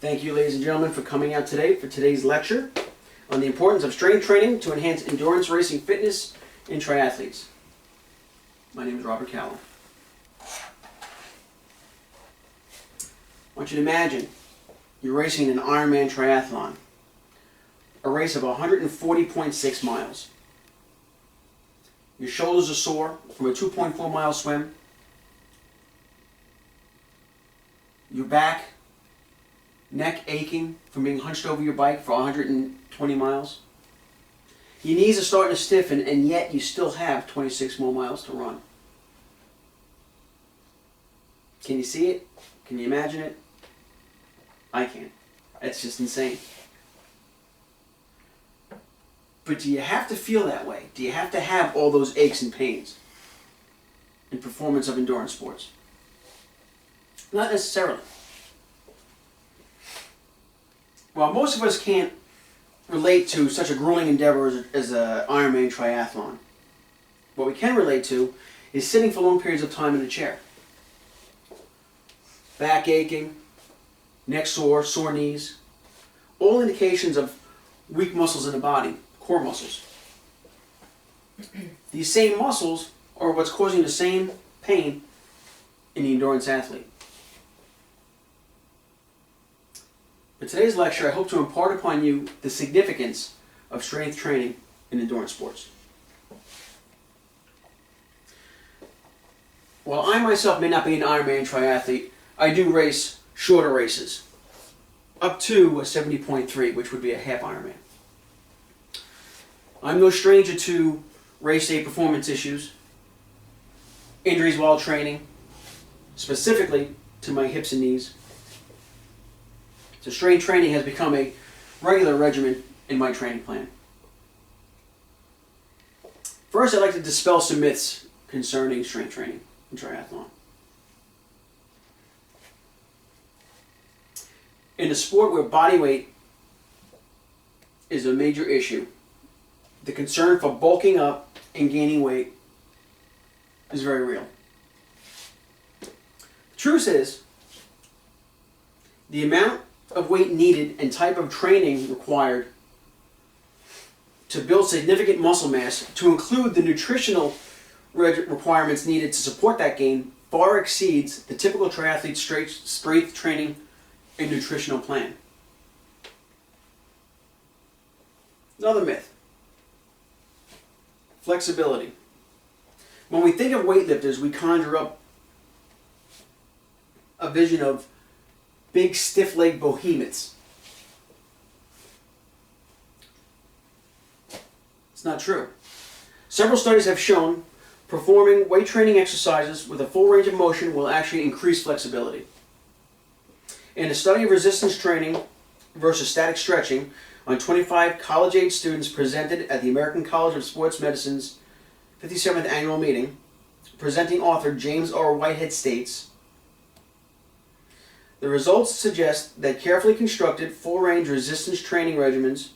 Thank you, ladies and gentlemen, for coming out today for today's lecture on the importance of strength training to enhance endurance racing fitness in triathletes. My name is Robert Callow. I want you to imagine you're racing an Ironman triathlon, a race of 140.6 miles. Your shoulders are sore from a 2.4 mile swim. Your back, neck aching from being hunched over your bike for 120 miles. Your knees are starting to stiffen, and yet you still have 26 more miles to run. Can you see it? Can you imagine it? I can't. It's just insane. But do you have to feel that way? Do you have to have all those aches and pains in performance of endurance sports? Not necessarily. While most of us can't relate to such a grueling endeavor as an Ironman triathlon, what we can relate to is sitting for long periods of time in a chair. Back aching, neck sore, sore knees, all indications of weak muscles in the body, core muscles. These same muscles are what's causing the same pain in the endurance athlete. In today's lecture, I hope to impart upon you the significance of strength training in endurance sports. While I myself may not be an Ironman triathlete, I do race shorter races, up to a 70.3, which would be a half Ironman. I'm no stranger to race day performance issues, injuries while training, specifically to my hips and knees. So strength training has become a regular regimen in my training plan. First, I'd like to dispel some myths concerning strength training in triathlon. In a sport where body weight is a major issue, the concern for bulking up and gaining weight is very real. The truth is, the amount of weight needed and type of training required to build significant muscle mass, to include the nutritional requirements needed to support that gain, far exceeds the typical triathlete's strength training and nutritional plan. Another myth: flexibility. When we think of weightlifters, we conjure up a vision of big stiff-legged behemoths. It's not true. Several studies have shown performing weight training exercises with a full range of motion will actually increase flexibility. In a study of resistance training versus static stretching on 25 college-age students presented at the American College of Sports Medicine's 57th annual meeting, presenting author James R. Whitehead states, the results suggest that carefully constructed full-range resistance training regimens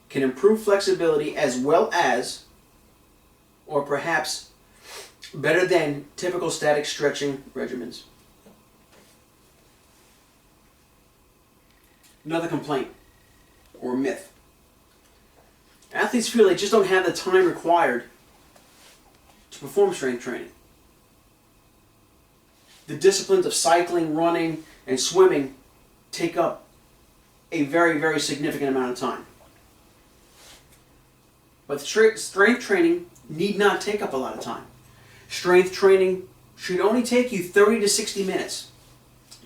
can improve flexibility as well as, or perhaps better than, typical static stretching regimens. Another complaint, or myth. Athletes feel they just don't have the time required to perform strength training. The disciplines of cycling, running, and swimming take up a very, very significant amount of time. But strength training need not take up a lot of time. Strength training should only take you 30 to 60 minutes,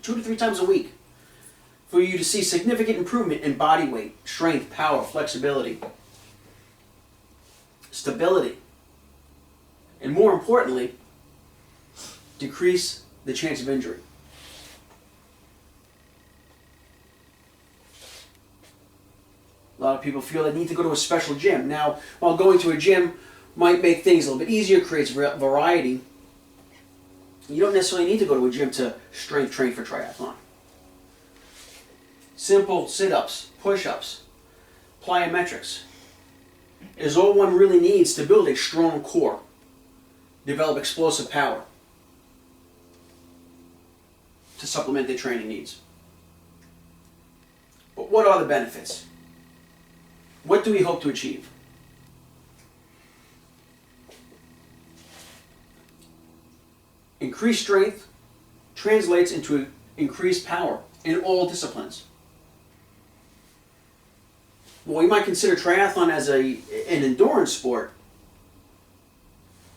2 to 3 times a week, for you to see significant improvement in body weight, strength, power, flexibility, stability, and more importantly, decrease the chance of injury. A lot of people feel they need to go to a special gym. Now, while going to a gym might make things a little bit easier, creates variety, you don't necessarily need to go to a gym to strength train for triathlon. Simple sit-ups, push-ups, plyometrics is all one really needs to build a strong core, develop explosive power, to supplement their training needs. But what are the benefits? What do we hope to achieve? Increased strength translates into increased power in all disciplines. Well, we might consider triathlon as an endurance sport.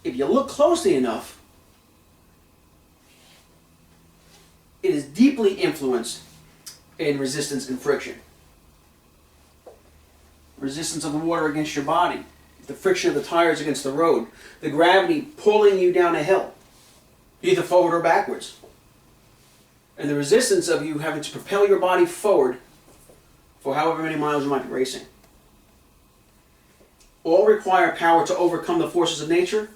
If you look closely enough, it is deeply influenced in resistance and friction. Resistance of the water against your body, the friction of the tires against the road, the gravity pulling you down a hill, either forward or backwards, and the resistance of you having to propel your body forward for however many miles you might be racing. All require power to overcome the forces of nature.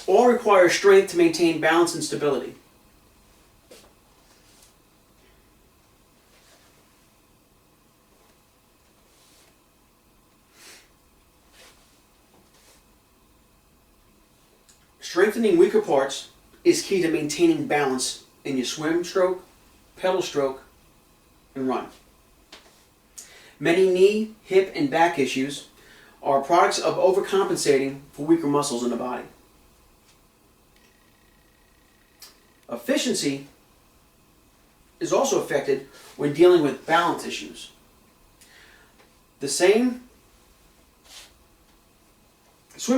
All require strength to maintain balance and stability. Strengthening weaker parts is key to maintaining balance in your swim stroke, pedal stroke, and run. Many knee, hip, and back issues are products of overcompensating for weaker muscles in the body. Efficiency is also affected when dealing with balance issues. Swim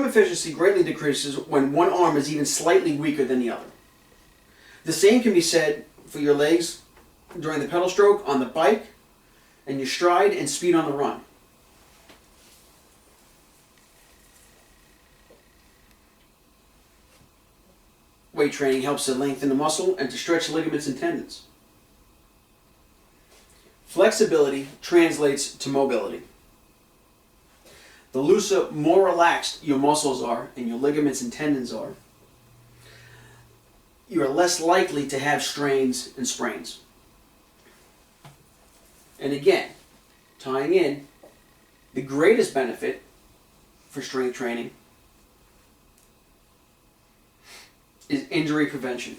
efficiency greatly decreases when one arm is even slightly weaker than the other. The same can be said for your legs during the pedal stroke, on the bike, and your stride and speed on the run. Weight training helps to lengthen the muscle and to stretch ligaments and tendons. Flexibility translates to mobility. The looser, more relaxed your muscles are and your ligaments and tendons are, you are less likely to have strains and sprains. And again, tying in, the greatest benefit for strength training is injury prevention.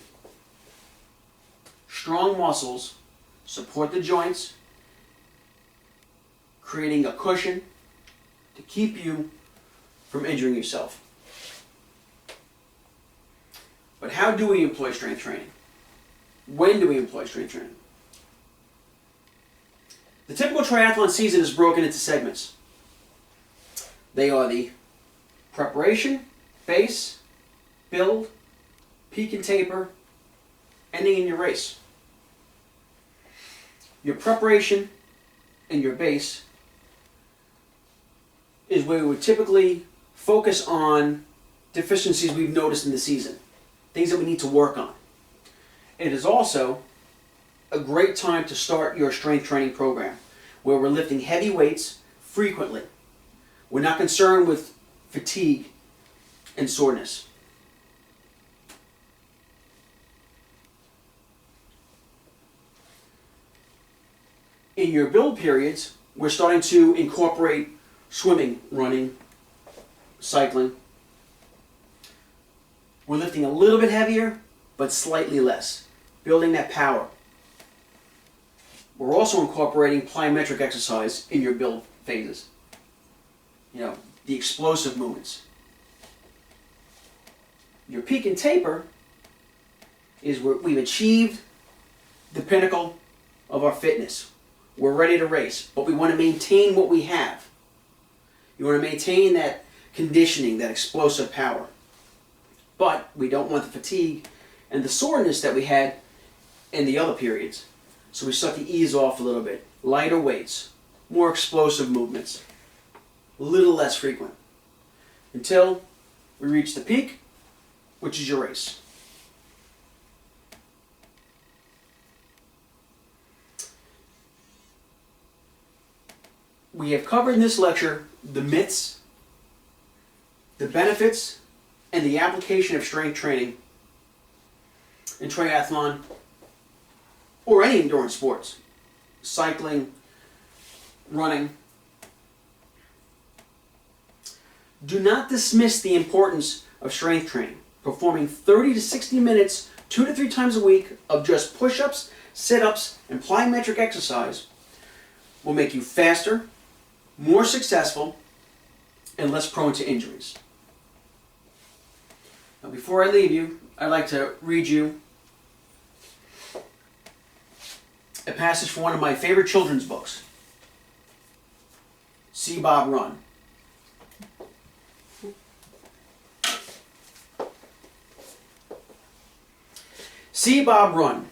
Strong muscles support the joints, creating a cushion to keep you from injuring yourself. But how do we employ strength training? When do we employ strength training? The typical triathlon season is broken into segments. They are the preparation, base, build, peak and taper, ending in your race. Your preparation and your base is where we would typically focus on deficiencies we've noticed in the season, things that we need to work on. It is also a great time to start your strength training program, where we're lifting heavy weights frequently. We're not concerned with fatigue and soreness. In your build periods, we're starting to incorporate swimming, running, cycling. We're lifting a little bit heavier, but slightly less, building that power. We're also incorporating plyometric exercise in your build phases. The explosive movements. Your peak and taper is where we've achieved the pinnacle of our fitness. We're ready to race, but we want to maintain what we have. You want to maintain that conditioning, that explosive power. But we don't want the fatigue and the soreness that we had in the other periods. So we start to ease off a little bit. Lighter weights, more explosive movements, a little less frequent, until we reach the peak, which is your race. We have covered in this lecture the myths, the benefits, and the application of strength training in triathlon or any endurance sports, cycling, running. Do not dismiss the importance of strength training. Performing 30 to 60 minutes, 2 to 3 times a week of just push-ups, sit-ups, and plyometric exercise will make you faster, more successful, and less prone to injuries. Now, before I leave you, I'd like to read you a passage from one of my favorite children's books, See Bob Run. See Bob run.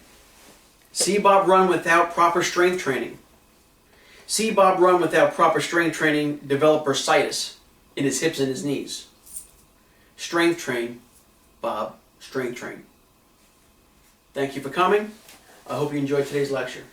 See Bob run without proper strength training. See Bob run without proper strength training develop bursitis in his hips and his knees. Strength train, Bob, strength train. Thank you for coming. I hope you enjoyed today's lecture.